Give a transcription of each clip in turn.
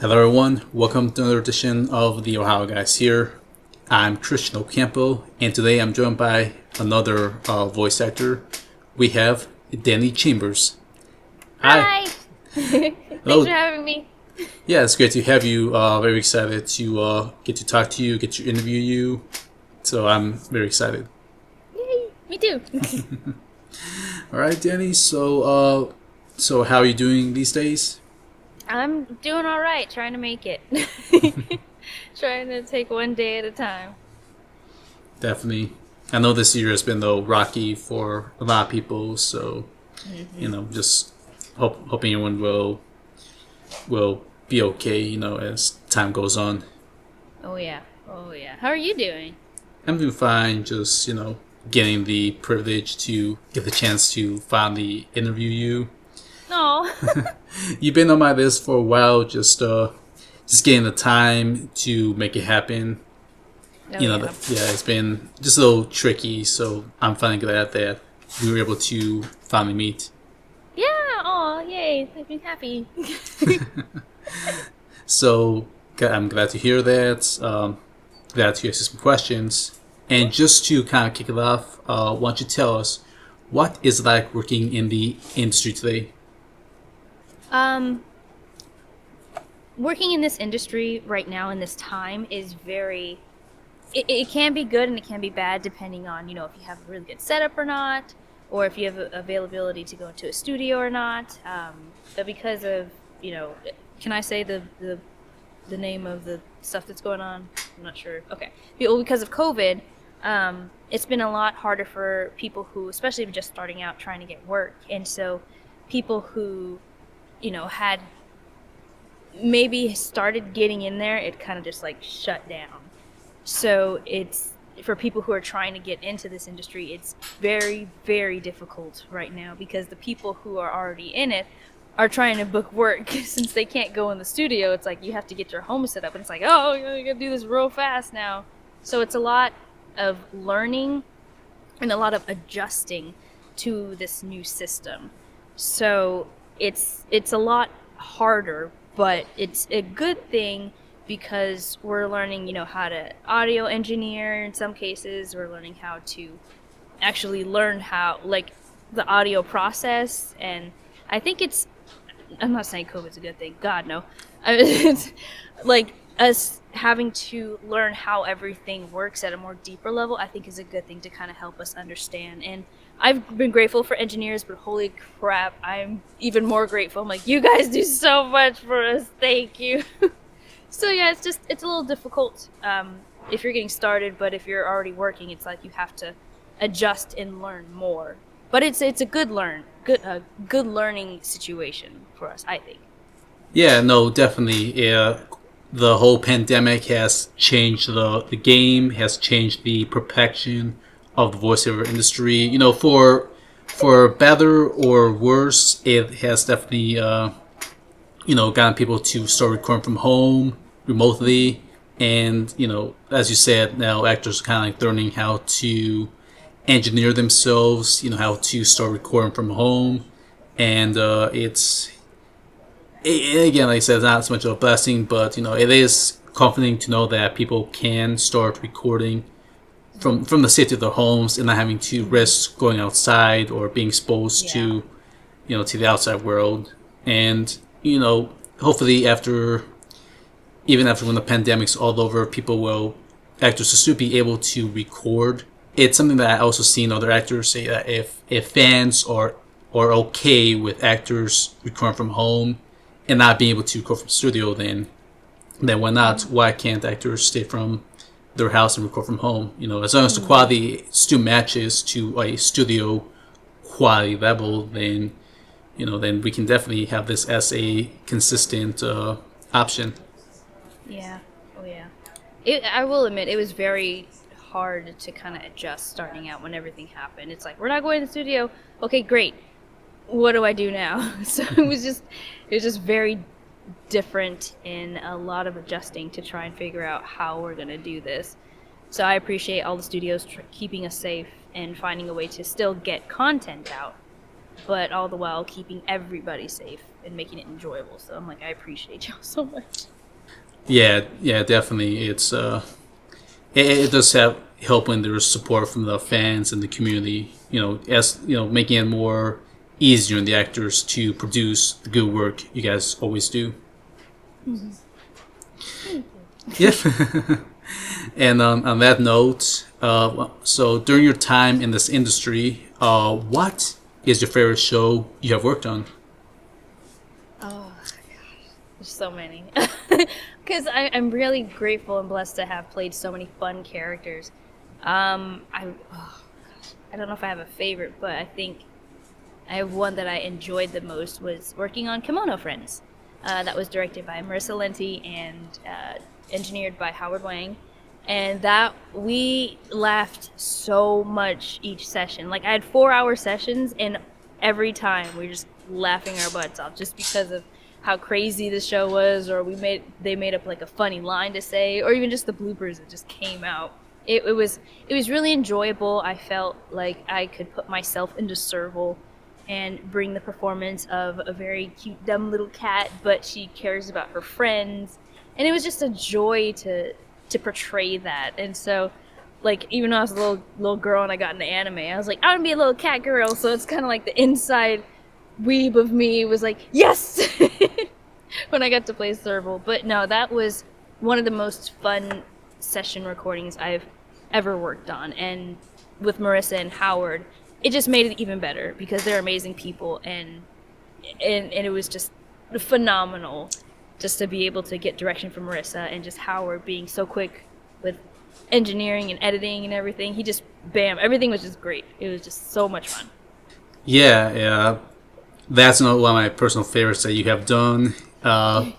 Hello everyone, welcome to another edition of the Ohio Guys here. I'm Christian Ocampo, and today I'm joined by another voice actor. We have Dani Chambers. Hi. Hi. Thanks Hello. for having me. Yeah, it's great to have you. Very excited to get to talk to you, get to interview you. So I'm very excited. Yay. Me too. All right, Dani. So how are you doing these days? I'm doing all right, trying to make it. Trying to take one day at a time. Definitely. I know this year has been though rocky for a lot of people. So just hoping everyone will be okay, as time goes on. Oh yeah. Oh yeah. How are you doing? I'm doing fine, just, getting the privilege to get the chance to finally interview you. No. You've been on my list for a while, just getting the time to make it happen. Oh yeah. It's been just a little tricky, so I'm finally glad that we were able to finally meet. Yeah. Oh yay. Make me happy. So I'm glad to hear that. Glad to ask you some questions. And just to kind of kick it off, why don't you tell us what is it like working in the industry today? Um, Working in this industry right now in this time is very. It can be good and it can be bad depending on if you have a really good setup or not, or if you have availability to go into a studio or not. But because of can I say the name of the stuff that's going on? I'm not sure. Okay, well, because of COVID, it's been a lot harder for people who, especially just starting out trying to get work, and so people who had maybe started getting in there, it kind of just like shut down. So it's for people who are trying to get into this industry, it's very, very difficult right now because the people who are already in it are trying to book work since they can't go in the studio. It's like you have to get your home set up, and it's like, oh, you gotta do this real fast now. So it's a lot of learning and a lot of adjusting to this new system. So it's a lot harder, but it's a good thing because we're learning, how to audio engineer in some cases. We're learning how to actually learn how, like, the audio process. And I think I'm not saying COVID's a good thing. God, no. It's like us having to learn how everything works at a more deeper level, I think is a good thing to kind of help us understand. And I've been grateful for engineers, but holy crap, I'm even more grateful. I'm like, you guys do so much for us. Thank you. So yeah, it's a little difficult if you're getting started, but if you're already working, it's like you have to adjust and learn more. But it's a good learning situation for us, I think. Yeah, no, definitely. Yeah, the whole pandemic has changed the game, has changed the perfection of the voiceover industry. For better or worse, it has definitely gotten people to start recording from home remotely. And, as you said, now actors are kind of like learning how to engineer themselves, how to start recording from home. And again, like I said, it's not so much of a blessing, but, it is comforting to know that people can start recording from the safety of their homes and not having to risk going outside or being exposed Yeah. to the outside world. And, hopefully even after when the pandemic's all over, actors will still be able to record. It's something that I also seen other actors say that if fans are okay with actors recording from home and not being able to record from studio, then why not? Why can't actors stay from their house and record from home? As long as the quality still matches to a studio quality level, then we can definitely have this as a consistent option. Yeah. Oh yeah. I will admit it was very hard to kind of adjust starting out when everything happened. It's like we're not going to the studio. Okay, great. What do I do now? So it was just very different in a lot of adjusting to try and figure out how we're gonna do this. So I appreciate all the studios keeping us safe and finding a way to still get content out. but all the while keeping everybody safe and making it enjoyable. So I'm like, I appreciate y'all so much. Yeah, definitely. It does have help when there's support from the fans and the community. As making it more easier on the actors to produce the good work you guys always do. Yeah. And on that note, so during your time in this industry, what is your favorite show you have worked on? Oh, there's so many. Because I'm really grateful and blessed to have played so many fun characters. I don't know if I have a favorite, but I think I have one that I enjoyed the most was working on Kimono Friends. That was directed by Marissa Lenti and engineered by Howard Wang. And that we laughed so much each session. Like I had 4-hour sessions, and every time we were just laughing our butts off just because of how crazy the show was, or they made up like a funny line to say, or even just the bloopers that just came out. It was really enjoyable. I felt like I could put myself into Serval and bring the performance of a very cute, dumb little cat, but she cares about her friends, and it was just a joy to portray that. And so, like, even when I was a little girl and I got into anime, I was like, I want to be a little cat girl. So it's kind of like the inside weeb of me was like, yes, when I got to play Serval. But no, that was one of the most fun session recordings I've ever worked on. And with Marissa and Howard, it just made it even better because they're amazing people, and it was just phenomenal just to be able to get direction from Marissa, and just Howard being so quick with engineering and editing and everything. He just, bam, everything was just great. It was just so much fun. Yeah. That's one of my personal favorites that you have done. We'll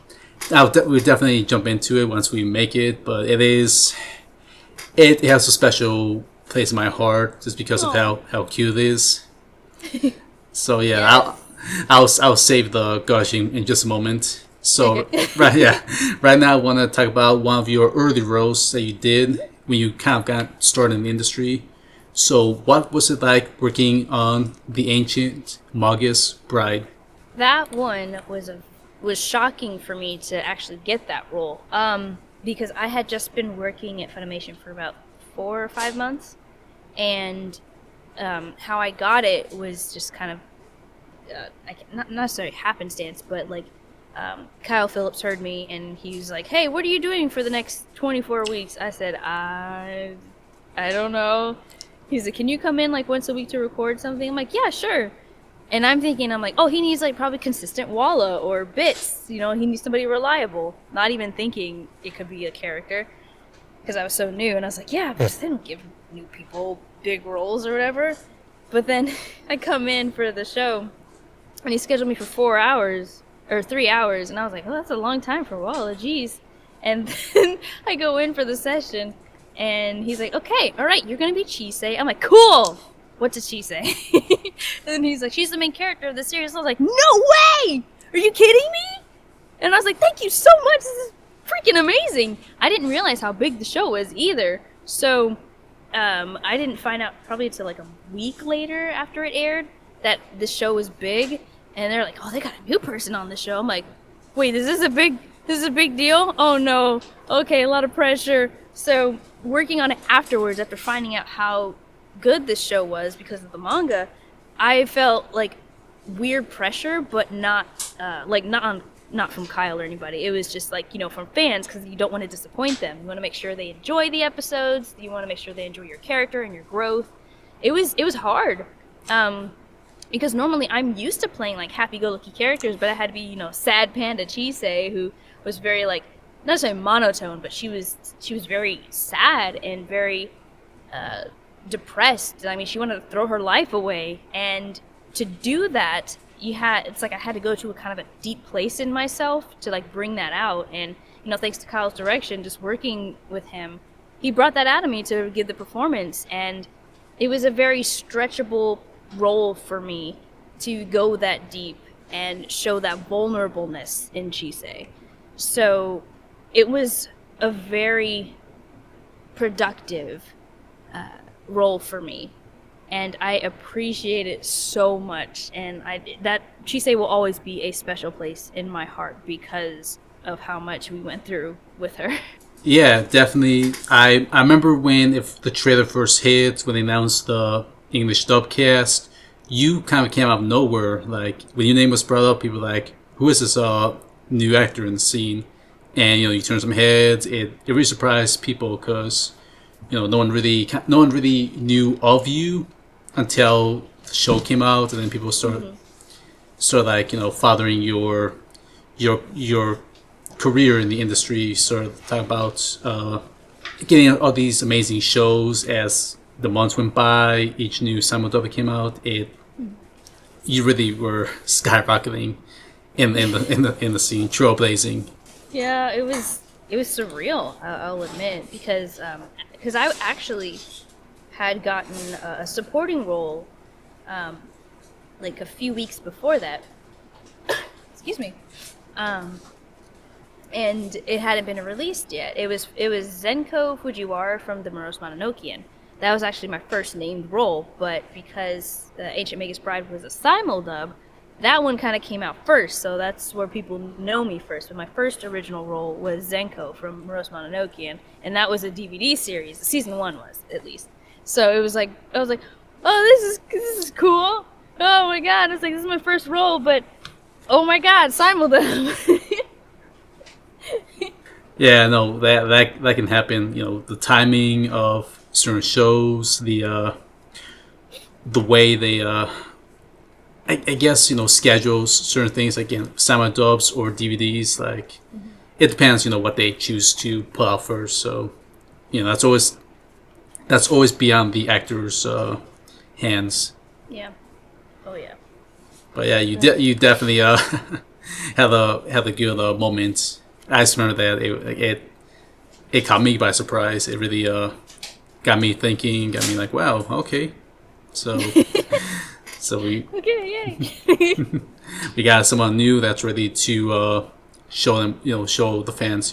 definitely jump into it once we make it, but it has a special place in my heart just because of how cute it is. So yeah, yes. I'll save the gushing in just a moment. So right now I want to talk about one of your early roles that you did when you kind of got started in the industry. So what was it like working on The Ancient Magus Bride? That one was shocking for me to actually get that role, because I had just been working at Funimation for about 4 or 5 months, and how I got it was just kind of not necessarily happenstance, but like Kyle Phillips heard me and he was like, "Hey, what are you doing for the next 24 weeks?" I said, I don't know. He's like, "Can you come in like once a week to record something?" I'm like, "Yeah, sure." And I'm like, oh, he needs like probably consistent Walla or bits. He needs somebody reliable. Not even thinking it could be a character, because I was so new. And I was like, yeah, but they don't give new people big roles or whatever. But then I come in for the show, and he scheduled me for 4 hours or 3 hours, and I was like, oh, that's a long time for Walla, geez. And then I go in for the session, and he's like, okay, all right, you're gonna be Chisei. I'm like, cool. What's a Chisei? And he's like, she's the main character of the series. I was like, no way! Are you kidding me? And I was like, thank you so much. This is freaking amazing. I didn't realize how big the show was either. So I didn't find out probably until like a week later after it aired that the show was big. And they're like, oh, they got a new person on the show. I'm like, wait, this is a big deal? Oh no. Okay, a lot of pressure. So working on it afterwards, after finding out how good this show was because of the manga, I felt like weird pressure, but not from Kyle or anybody. It was just like, from fans, because you don't want to disappoint them. You want to make sure they enjoy the episodes. You want to make sure they enjoy your character and your growth. It was hard, because normally I'm used to playing like happy-go-lucky characters, but I had to be sad panda Chisei, who was very like, not necessarily monotone, but she was very sad and very depressed. I mean, she wanted to throw her life away, and to do that, it's like I had to go to a kind of a deep place in myself to like bring that out. And thanks to Kyle's direction, just working with him, he brought that out of me to give the performance, and it was a very stretchable role for me to go that deep and show that vulnerableness in Chisei. So it was a very productive role for me, and I appreciate it so much. And that Chisei will always be a special place in my heart because of how much we went through with her. Yeah, definitely. I remember when if the trailer first hit, when they announced the English dub cast, you kind of came out of nowhere. Like when your name was brought up, people were like, "Who is this new actor in the scene?" And you turn some heads. It really surprised people because no one really knew of you until the show came out, and then people started like fathering your career in the industry. Sort of talk about getting all these amazing shows as the months went by. Each new simul that came out, you really were skyrocketing in the scene, trailblazing. Yeah, it was surreal. I'll admit because I actually had gotten a supporting role like a few weeks before that. Excuse me. And it hadn't been released yet. It was Zenko Fujiwara from the Murose Mononokean. That was actually my first named role, but because Ancient Magus Bride was a simuldub, that one kind of came out first, so that's where people know me first. But my first original role was Zenko from Murose Mononokean, and that was a DVD series. Season 1 was, at least. So it was like, I was like, oh, this is cool. Oh my god, it's like, this is my first role, but oh my god, simuldub. Yeah, no, that can happen. The timing of certain shows, the way they, I guess schedules certain things. Again, simul dubs or DVDs. Like, it depends. What they choose to put out first. So, that's always beyond the actor's hands. Yeah. Oh yeah. But yeah, you definitely had a good moment. I just remember that it caught me by surprise. It really got me thinking. Got me like, wow, okay. So we Okay, yay. we got someone new that's ready to show them, show the fans,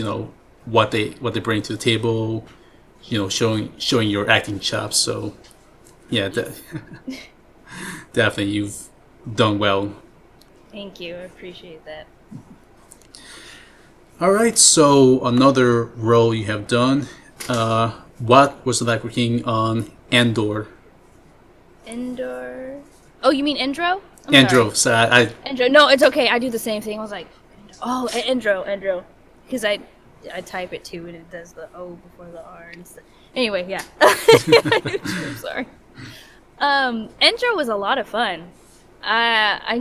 what they bring to the table. Showing your acting chops. So yeah, definitely you've done well. Thank you. I appreciate that. All right, so another role you have done. What was it like working on Endor? Endor. Oh, you mean Endro? Endro. So Endro. No, it's okay. I do the same thing. I was like, oh, Endro. Because I type it too, and it does the O before the R and stuff. Anyway, yeah. I'm sorry. Endro was a lot of fun. I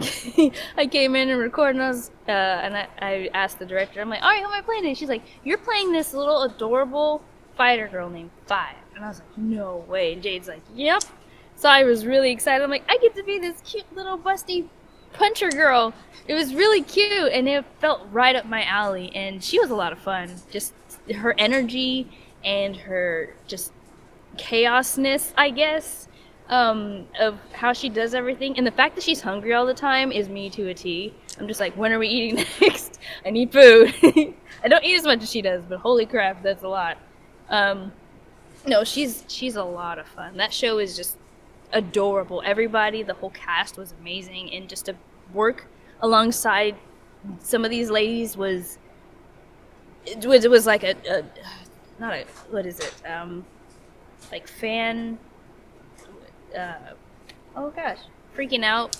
came in and recorded, and I asked the director, I'm like, all right, who am I playing today? She's like, you're playing this little adorable fighter girl named Five. And I was like, no way. And Jade's like, yep. So I was really excited. I'm like, I get to be this cute little busty puncher girl. It was really cute, and it felt right up my alley, and she was a lot of fun. Just her energy and her just chaosness, I guess. Of how she does everything, and the fact that she's hungry all the time is me to a T. I'm just like, when are we eating next? I need food. I don't eat as much as she does, but holy crap, that's a lot. No, she's a lot of fun. That show is just adorable. Everybody, the whole cast was amazing, and just to work alongside some of these ladies was like a not a, what is it? Like fan. Oh gosh, freaking out,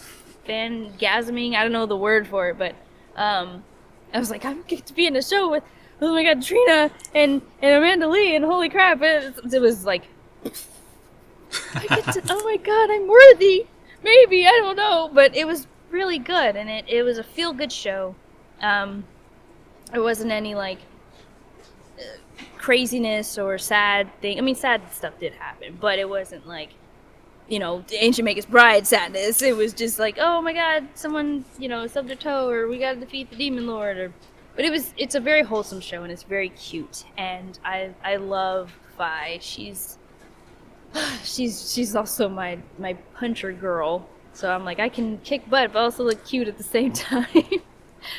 fangasming. I don't know the word for it, but I was like, I'm get to be in a show with, oh my god, Trina and Amanda Lee, and holy crap, it was like, I get to, oh my god, I'm worthy. Maybe, I don't know, but it was really good, and it was a feel good show. There wasn't any like craziness or sad thing. I mean, sad stuff did happen, but it wasn't like, the Ancient Magus Bride sadness. It was just like, oh my god, someone, stubbed their toe, or we gotta defeat the Demon Lord, but it's a very wholesome show, and it's very cute, and I love Vi. She's also my puncher girl, so I'm like, I can kick butt, but also look cute at the same time.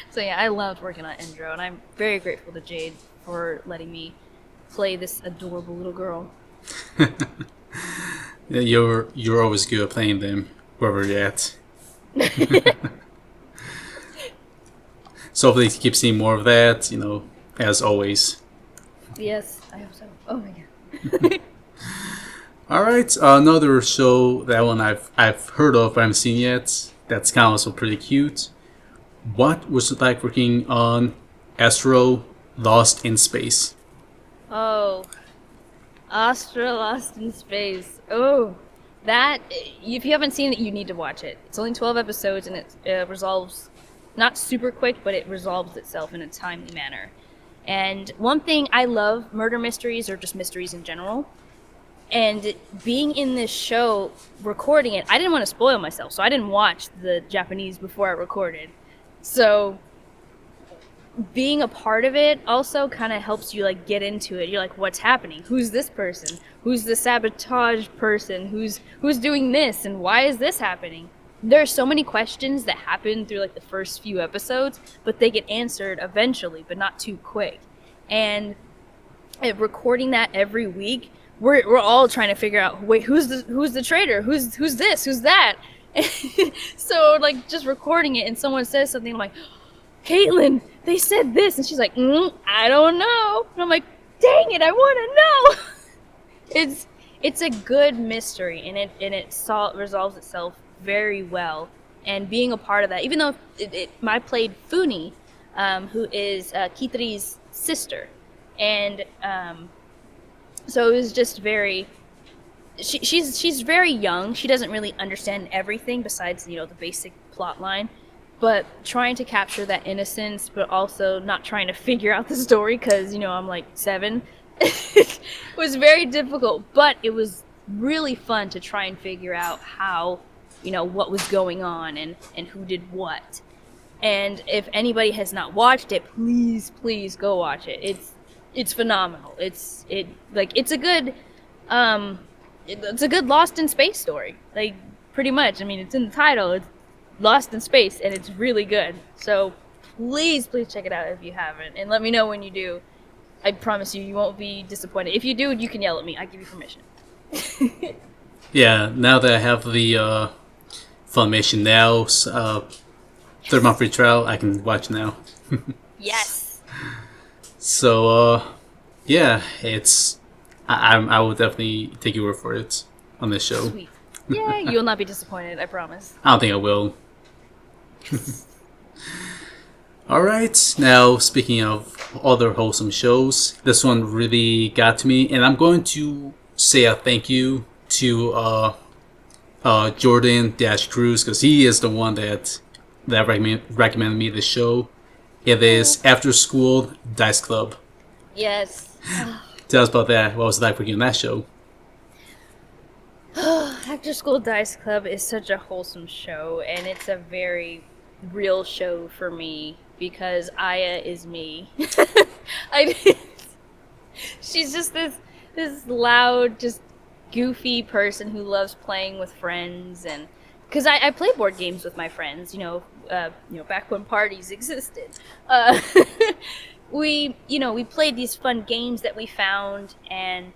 So yeah, I loved working on Endro, and I'm very grateful to Jade for letting me play this adorable little girl. Yeah, you're always good at playing them wherever you're at. So hopefully keep seeing more of that, as always. Yes, I hope so. Oh my god. All right, another show, that one I've heard of but I haven't seen yet. That's kind of also pretty cute. What was it like working on Astro Lost in Space? Oh, Astra Lost in Space. Oh, that, if you haven't seen it, you need to watch it. It's only 12 episodes and it resolves, not super quick, but it resolves itself in a timely manner. And one thing, I love murder mysteries or just mysteries in general. And being in this show, recording it, I didn't want to spoil myself, so I didn't watch the Japanese before I recorded. So being a part of it also kind of helps you like get into it. You're like, what's happening? Who's this person? Who's the sabotage person? Who's doing this? And why is this happening? There are so many questions that happen through like the first few episodes, but they get answered eventually, but not too quick. And recording that every week, we're all trying to figure out, wait, who's the traitor? Who's this? Who's that? So like just recording it, and someone says something, I'm like, Caitlin, they said this, and she's like, I don't know. And I'm like, dang it, I want to know. It's a good mystery, and it resolves itself very well. And being a part of that, even though I played Funi, who is Kiteri's sister, and so it was just very. She's very young. She doesn't really understand everything besides the basic plot line. But trying to capture that innocence, but also not trying to figure out the story because, I'm like 7, was very difficult. But it was really fun to try and figure out how, what was going on and who did what. And if anybody has not watched it, please go watch it. It's phenomenal. It's a good Lost in Space story. Like, pretty much. I mean, it's in the title. It's Lost in Space, and it's really good. So please check it out if you haven't, and let me know when you do. I promise you won't be disappointed. If you do, you can yell at me. I give you permission. Yeah, now that I have the Funimation Now 3rd-month free trial, I can watch now. Yes. So, yeah, I will definitely take your word for it on this show. Sweet. Yeah, you will not be disappointed, I promise. I don't think I will. Alright, now speaking of other wholesome shows, this one really got to me, and I'm going to say a thank you to Jordan Cruz, because he is the one that recommended me this show. It is After School Dice Club. Yes. Tell us about that. What was it like working on that show? After School Dice Club is such a wholesome show, and it's a very real show for me because Aya is me. She's just this loud, just goofy person who loves playing with friends, and because I play board games with my friends, back when parties existed. We played these fun games that we found, and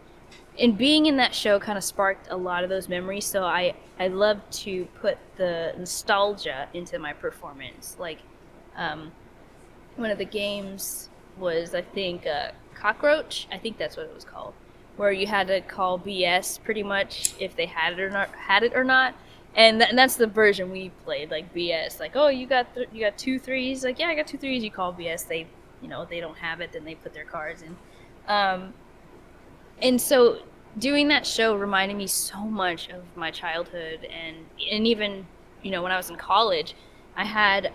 being in that show kind of sparked a lot of those memories. So I love to put the nostalgia into my performance. Like, one of the games was, I think, Cockroach. I think that's what it was called, where you had to call BS pretty much if they had it or not. And that's the version we played, like BS. Like, oh, you got 2 3s. Like, yeah, I got 2 3s. You call BS. They don't have it, then they put their cards in. And so doing that show reminded me so much of my childhood, and even when I was in college, I had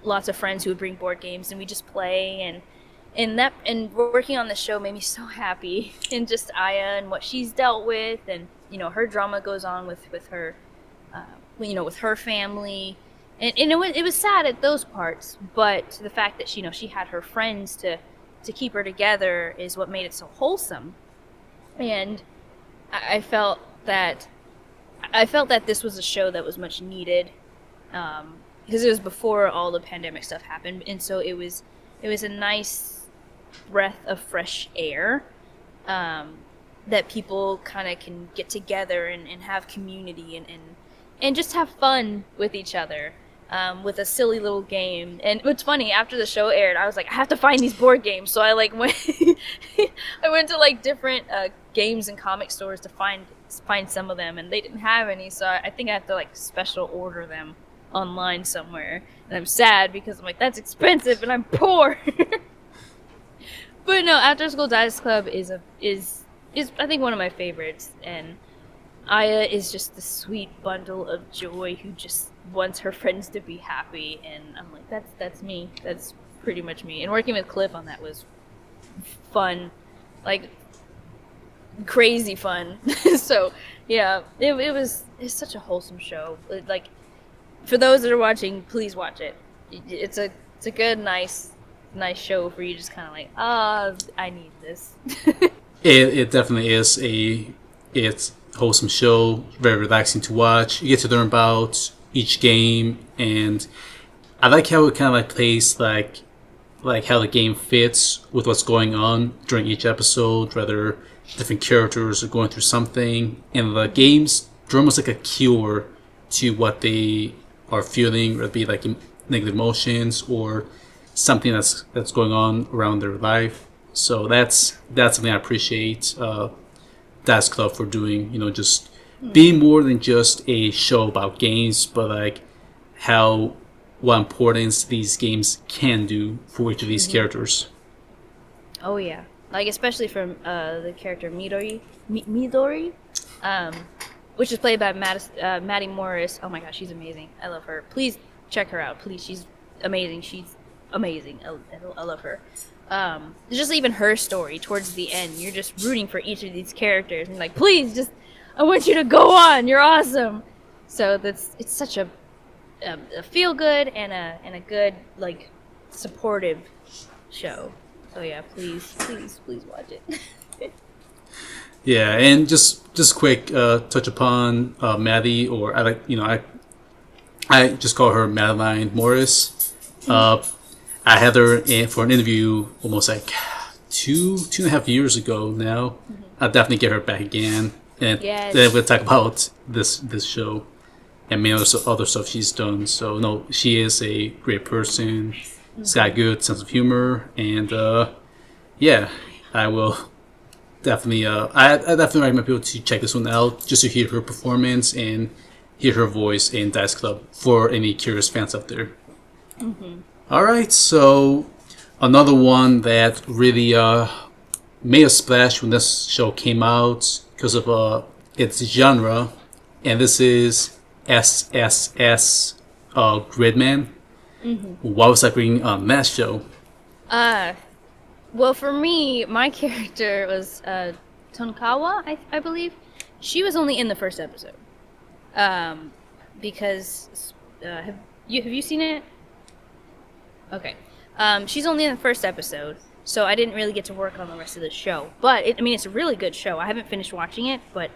lots of friends who would bring board games, and we just play, and working on the show made me so happy. And just Aya and what she's dealt with, and her drama goes on with her with her family, and it was sad at those parts, but the fact that she had her friends to keep her together is what made it so wholesome. And I felt that this was a show that was much needed, because it was before all the pandemic stuff happened, and so it was a nice breath of fresh air. that people kind of can get together and have community and just have fun with each other. With a silly little game. And what's funny, after the show aired, I was like, I have to find these board games. So I like went I went to like different games and comic stores to find some of them, and they didn't have any. So I think I have to like special order them online somewhere. And I'm sad because I'm like, that's expensive and I'm poor. But no, After School Dice Club is I think one of my favorites, and Aya is just the sweet bundle of joy who just wants her friends to be happy, and I'm like, that's me. That's pretty much me. And working with Cliff on that was fun, like crazy fun. So yeah, it's such a wholesome show. Like, for those that are watching, please watch it. It's a good, nice show for you. Just kind of like, I need this. It definitely is it's wholesome show, very relaxing to watch. You get to learn about each game, and I like how it kind of like plays like how the game fits with what's going on during each episode, whether different characters are going through something, and the games are almost like a cure to what they are feeling, whether it be like negative emotions or something that's going on around their life. So that's something I appreciate Dice Club for doing, just being more than just a show about games, but like what importance these games can do for each of these characters. Oh yeah, like especially from the character Midori, which is played by Maddie Morris. Oh my gosh, she's amazing. I love her. Please check her out. Please, she's amazing. She's amazing. I love her. Just even her story towards the end, you're just rooting for each of these characters and like, please, I want you to go on. You're awesome. So it's such a feel good and a good, like, supportive show. So yeah, please watch it. Yeah, and just quick touch upon Maddie, or I just call her Madeline Morris. I had her for an interview almost like two and a half years ago now. Mm-hmm. I'll definitely get her back again, and then we'll talk about this show and many other stuff she's done. So no, she is a great person. Mm-hmm. She's got a good sense of humor, and I will definitely. I definitely recommend people to check this one out just to hear her performance and hear her voice in Dice Club for any curious fans out there. Mm-hmm. All right, so another one that really made a splash when this show came out because of its genre, and this is SSS Gridman. Mm-hmm. Why was I bringing on that show? Well, for me, my character was Tonkawa, I believe. She was only in the first episode, because have you seen it? Okay. She's only in the first episode, so I didn't really get to work on the rest of the show. But it's a really good show. I haven't finished watching it, but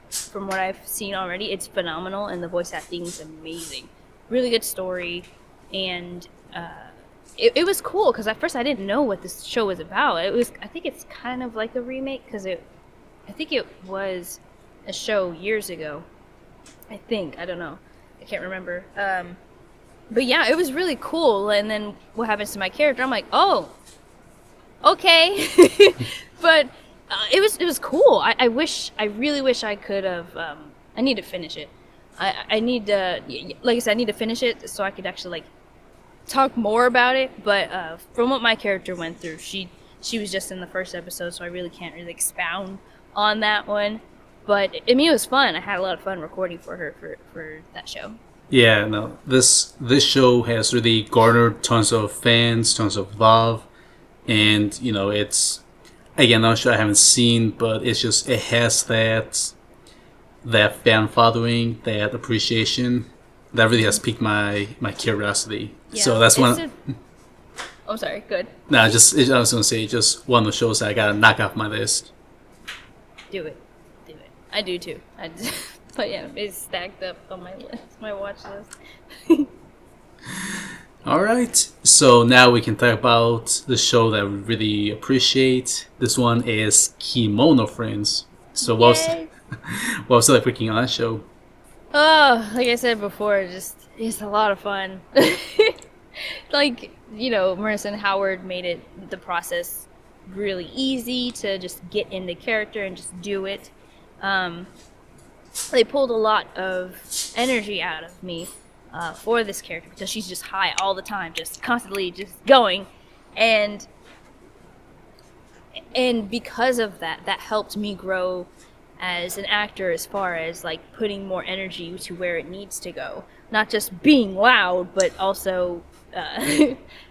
from what I've seen already, it's phenomenal, and the voice acting is amazing. Really good story, and it was cool because at first I didn't know what this show was about. I think it's kind of like a remake because I think it was a show years ago. I don't know. I can't remember. But yeah, it was really cool. And then what happens to my character? I'm like, oh, okay. But it was cool. I really wish I could have. I need to finish it. I need to, like I said, I need to finish it so I could actually like talk more about it. But from what my character went through, she was just in the first episode, so I really can't really expound on that one. But it was fun. I had a lot of fun recording for her for that show. Yeah, no, this show has really garnered tons of fans, tons of love, and it's, again, I'm sure I haven't seen, but it has that fan following, that appreciation that really has piqued my curiosity. Yeah, so that's one. Oh, sorry. Good. No, I was gonna say just one of the shows that I gotta knock off my list. Do it. I do too. But yeah, it's stacked up on my watch list. All right, so now we can talk about the show that we really appreciate. This one is Kimono, friends. So Yay! what was it like working on that show? Oh, like I said before, it's a lot of fun. Like, Marissa and Howard made the process really easy to just get into character and just do it. They pulled a lot of energy out of me for this character because she's just high all the time, just constantly just going, and because of that helped me grow as an actor, as far as like putting more energy to where it needs to go, not just being loud, but also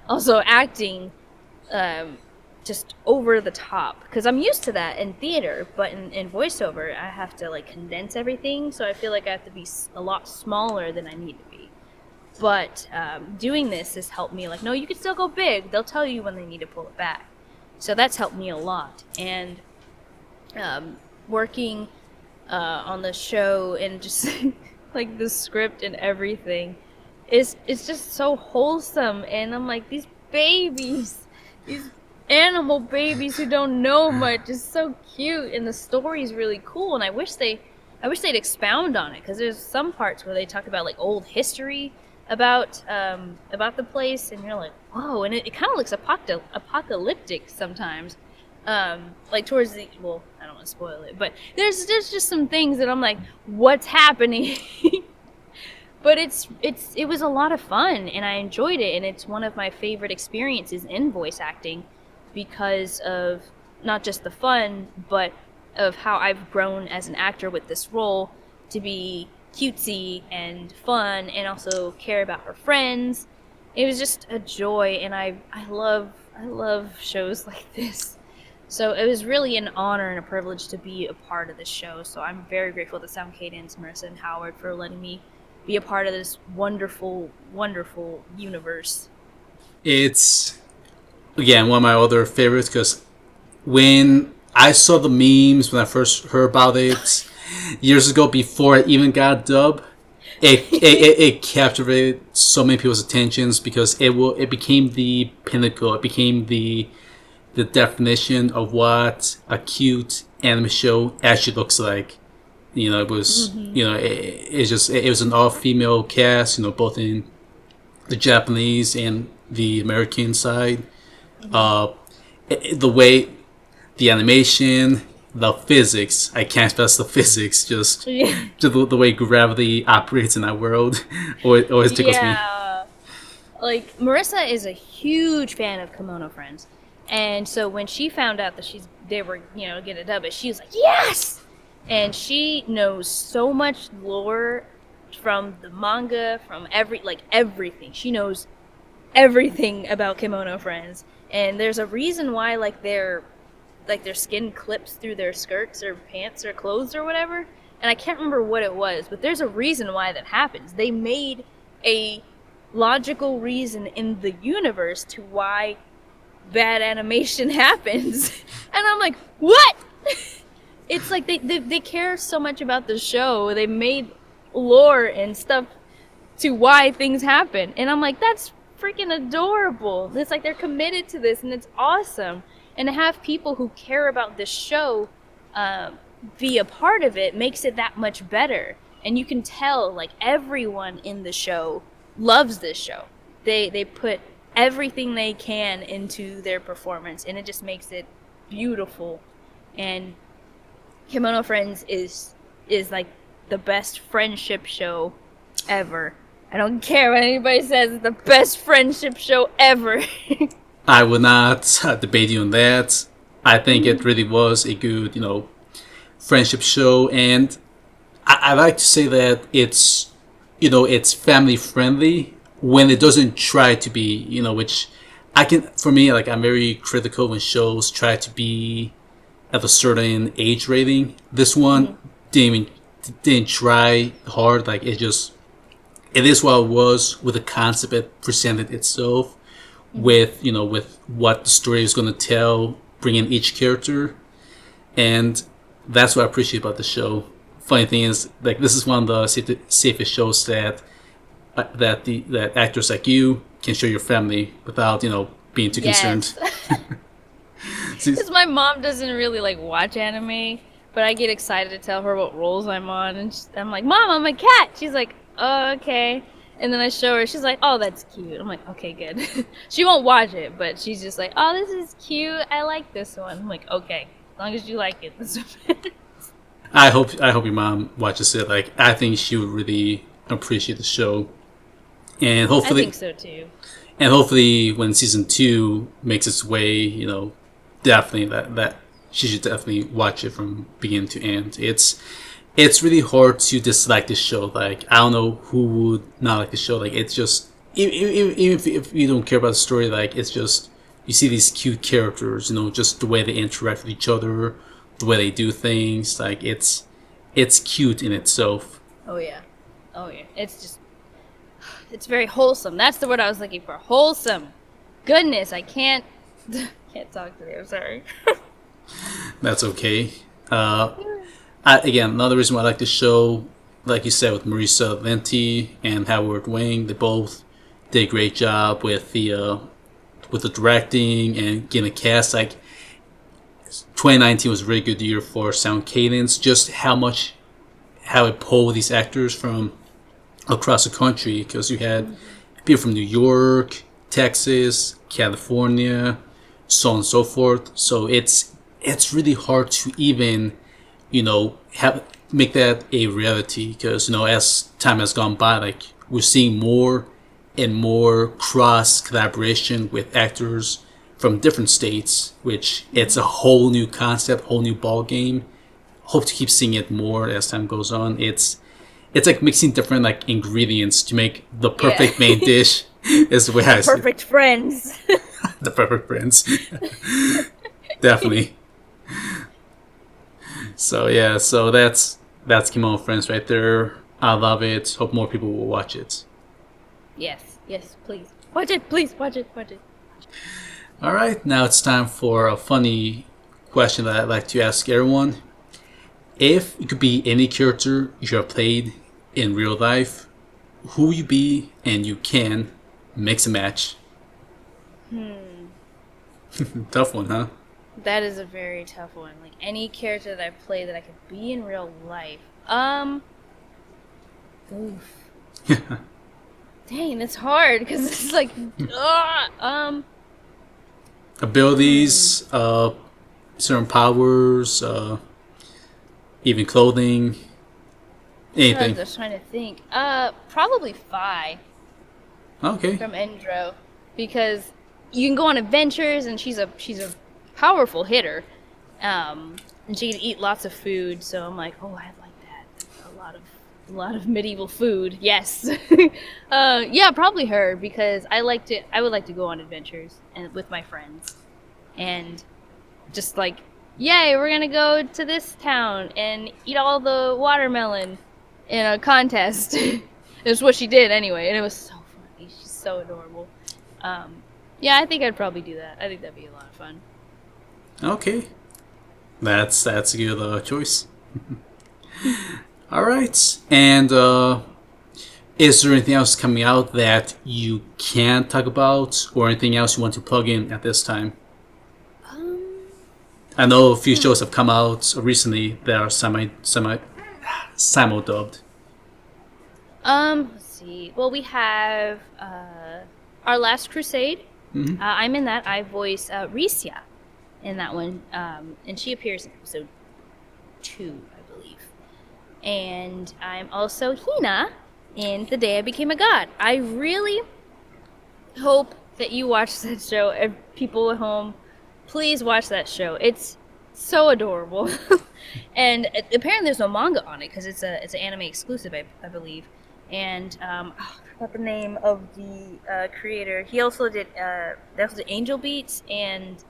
also acting just over the top, because I'm used to that in theater, but in voiceover I have to like condense everything, so I feel like I have to be a lot smaller than I need to be. But doing this has helped me, like, no, you can still go big, they'll tell you when they need to pull it back. So that's helped me a lot. And working on the show and just like the script and everything, it's just so wholesome. And I'm like, these babies, these animal babies who don't know much, is so cute, and the story's really cool. And I wish they'd expound on it, because there's some parts where they talk about like old history about the place, and you're like, whoa, and it kind of looks apocalyptic sometimes. Like towards the, well, I don't want to spoil it, but there's just some things that I'm like, what's happening? But it was a lot of fun, and I enjoyed it, and it's one of my favorite experiences in voice acting, because of not just the fun, but of how I've grown as an actor with this role to be cutesy and fun, and also care about her friends. It was just a joy, and I love shows like this. So it was really an honor and a privilege to be a part of this show. So I'm very grateful to Sound Cadence, Marissa, and Howard for letting me be a part of this wonderful, wonderful universe. It's, again, one of my other favorites, because when I saw the memes when I first heard about it years ago, before I even got dubbed, it captivated so many people's attentions, because it became the pinnacle. It became the definition of what a cute anime show actually looks like. It was it was an all-female cast, both in the Japanese and the American side. The way, the animation, the physics, I can't stress the physics, just the way gravity operates in that world always tickles me. Like, Marissa is a huge fan of Kimono Friends, and so when she found out that they were gonna dub it, she was like, yes! And she knows so much lore from the manga, from everything. She knows everything about Kimono Friends, and there's a reason why their skin clips through their skirts or pants or clothes or whatever. And I can't remember what it was, but there's a reason why that happens. They made a logical reason in the universe to why bad animation happens. And I'm like, what? It's like they care so much about the show. They made lore and stuff to why things happen. And I'm like, that's freaking adorable. It's like they're committed to this, and it's awesome. And to have people who care about this show be a part of it makes it that much better. And you can tell, like, everyone in the show loves this show. They put everything they can into their performance, and it just makes it beautiful. And Kimono Friends is like the best friendship show ever. I don't care what anybody says, it's the best friendship show ever. I would not debate you on that. I think it really was a good, friendship show, and I like to say that it's, it's family friendly when it doesn't try to be, which for me, like, I'm very critical when shows try to be at a certain age rating. This one didn't try hard. Like, it is what it was, with the concept it presented itself, with what the story is going to tell, bring in each character, and that's what I appreciate about the show. Funny thing is, like, this is one of the safest shows that actors like you can show your family without being too concerned. Because my mom doesn't really like watch anime, but I get excited to tell her what roles I'm on, and I'm like, "Mom, I'm a cat." She's like, "Oh, okay." And then I show her. She's like, "Oh, that's cute." I'm like, "Okay, good." She won't watch it, but she's just like, "Oh, this is cute. I like this one." I'm like, "Okay, as long as you like it." I hope your mom watches it. Like, I think she would really appreciate the show, and I hopefully, think so too. and hopefully, when season 2 makes its way, definitely that she should definitely watch it from beginning to end. It's really hard to dislike this show. Like, I don't know who would not like the show. Like, it's just even if you don't care about the story, like, it's just you see these cute characters. Just the way they interact with each other, the way they do things. Like, it's cute in itself. Oh yeah, it's very wholesome. That's the word I was looking for. Wholesome. Goodness, I can't talk today. I'm sorry. That's okay. Again, another reason why I like this show, like you said, with Marisa Venti and Howard Wing, they both did a great job with the directing and getting a cast. Like, 2019 was a really good year for Sound Cadence. Just how it pulled these actors from across the country, because you had people from New York, Texas, California, so on and so forth. So it's really hard to even make that a reality, because as time has gone by, like, we're seeing more and more cross collaboration with actors from different states, which it's a whole new concept, whole new ball game. Hope to keep seeing it more as time goes on. It's like mixing different, like, ingredients to make the perfect main dish. Is the way I see it. Perfect friends. The perfect friends. Definitely. So yeah, that's Kimono Friends right there. I love it. Hope more people will watch it. Yes, please. Watch it, please. Watch it. All right, now it's time for a funny question that I'd like to ask everyone. If you could be any character you have played in real life, who would you be? And you can mix and match. Tough one, huh? That is a very tough one. Like, any character that I play that I could be in real life. Oof. Dang, that's hard because it's like, abilities, certain powers, even clothing, anything. I was trying to think. Probably Fi Okay. from Endro, because you can go on adventures, and she's a powerful hitter, and she can eat lots of food. So I'm like, oh, I like that. A lot of medieval food. Yes. Yeah, probably her, because I would like to go on adventures and with my friends, and just like, yay, we're gonna go to this town and eat all the watermelon in a contest. It's what she did anyway, and it was so funny. She's so adorable. Yeah, I think I'd probably do that. I think that'd be a lot of fun. Okay. That's a good choice. All right. And is there anything else coming out that you can't talk about, or anything else you want to plug in at this time? I know a few shows have come out recently that are simul-dubbed. Let's see. Well, we have Our Last Crusade. Mm-hmm. I'm in that. I voice Ricia in that one, and she appears in episode 2, I believe. And I'm also Hina in The Day I Became a God. I really hope that you watch that show. And people at home, please watch that show. It's so adorable. And apparently there's no manga on it, because it's an anime exclusive, I believe. And I forgot the name of the creator. He also did Angel Beats and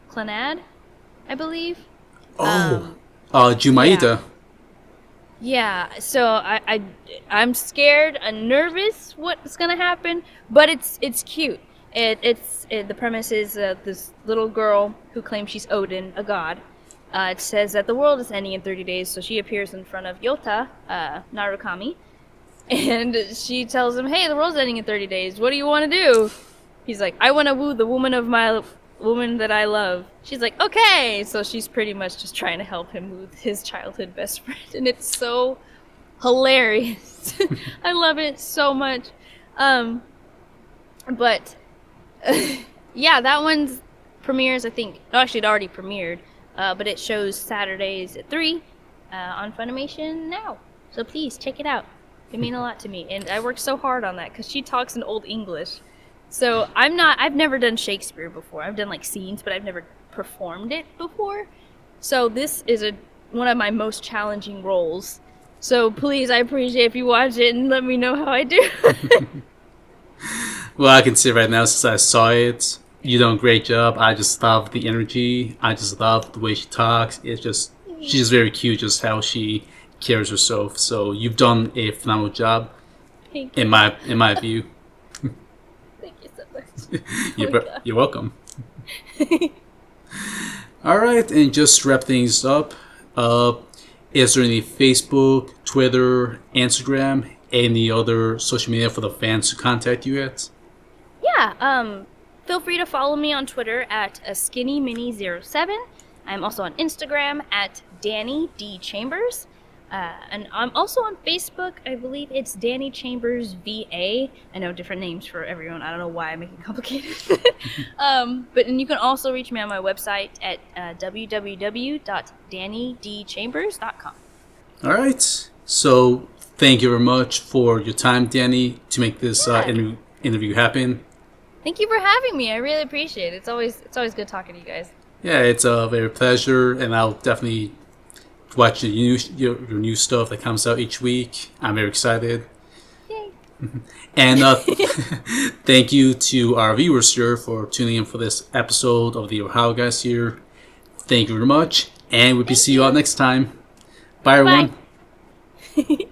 Clannad, I believe. Jumaita. Yeah, so I'm scared and nervous what's gonna happen, but it's cute. The premise is this little girl who claims she's Odin, a god. It says that the world is ending in 30 days, so she appears in front of Yota, Narukami, And she tells him, "Hey, the world's ending in 30 days. What do you want to do?" He's like, "I want to woo the woman that I love." She's like, "Okay." So she's pretty much just trying to help him woo his childhood best friend, and it's so hilarious. I love it so much. But yeah, that one's premieres, I think. No, actually, it already premiered. But it shows Saturdays at 3 on Funimation now. So please check it out. It means a lot to me, and I worked so hard on that because she talks in Old English. So I've never done Shakespeare before. I've done like scenes, but I've never performed it before. So this is one of my most challenging roles. So please, I appreciate if you watch it and let me know how I do. Well, I can say right now, since I saw it, you done a great job. I just love the energy. I just love the way she talks. She's just very cute, just how she carries herself. So you've done a phenomenal job, Thank you. in my view. Thank you so much. You're welcome. All right, and just to wrap things up, is there any Facebook, Twitter, Instagram, any other social media for the fans to contact you at? Yeah, feel free to follow me on Twitter at skinny-mini07. I'm also on Instagram at Dani D. Chambers. And I'm also on Facebook. I believe it's Dani Chambers VA. I know different names for everyone. I don't know why I make it complicated. And you can also reach me on my website at www.danidchambers.com. All right. So thank you very much for your time, Dani, to make this interview happen. Thank you for having me. I really appreciate it. It's always good talking to you guys. Yeah, it's a very pleasure, and I'll definitely watch your new stuff that comes out each week. I'm very excited. Yay. And thank you to our viewers here for tuning in for this episode of the Ohio Guys here. Thank you very much, and we'll see you all next time. Bye, everyone. Bye.